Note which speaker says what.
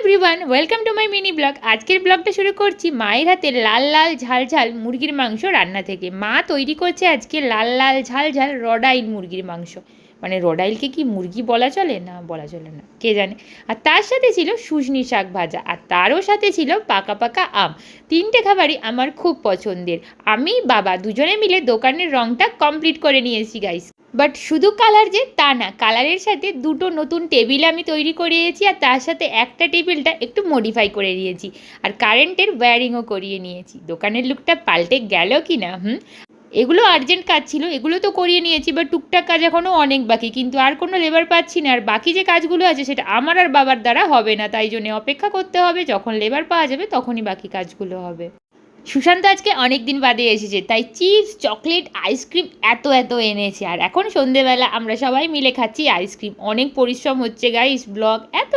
Speaker 1: Everyone, welcome to my mini blog. আজকের ব্লগটা শুরু করছি মায়ের হাতে লাল লাল ঝাল ঝাল মুরগির মাংস রান্না থেকে। মা তৈরি করছে আজকে লাল লাল ঝাল ঝাল রডাইল মুরগির মাংস। মানে রডাইলকে কি মুরগি বলা চলে? না, বলা চলে না, কে জানে। আর তার সাথে ছিল শুশনি শাক ভাজা, আর তারও সাথে ছিল পাকা পাকা আম। তিনটে খাবারই আমার খুব পছন্দের। আমি বাবা দুজনে মিলে দোকানের রংটা কমপ্লিট করে নিয়েছি গাইস। বাট শুধু কালার যে তা না, কালারের সাথে দুটো নতুন টেবিল আমি তৈরি করিয়েছি, আর তার সাথে একটা টেবিলটা একটু মডিফাই করে দিয়েছি, আর কারেন্টের ওয়্যারিংও করিয়ে নিয়েছি। দোকানের লুকটা পাল্টে গেল কি না? এগুলো আর্জেন্ট কাজ ছিল, এগুলো তো করিয়ে নিয়েছি, বাট টুকটাক কাজ এখনও অনেক বাকি, কিন্তু আর কোনো লেবার পাচ্ছি না। আর বাকি যে কাজগুলো আছে সেটা আমার আর বাবার দ্বারা হবে না, তাই জন্য অপেক্ষা করতে হবে, যখন লেবার পাওয়া যাবে তখনই বাকি কাজগুলো হবে। সুশান্ত আজকে অনেক দিন বাদে এসেছে, তাই চিপস চকলেট আইসক্রিম এত এত এনেছে, আর এখন সন্ধেবেলা আমরা সবাই মিলে খাচ্ছি আইসক্রিম। অনেক পরিশ্রম হচ্ছে গাইস, ব্লগ এত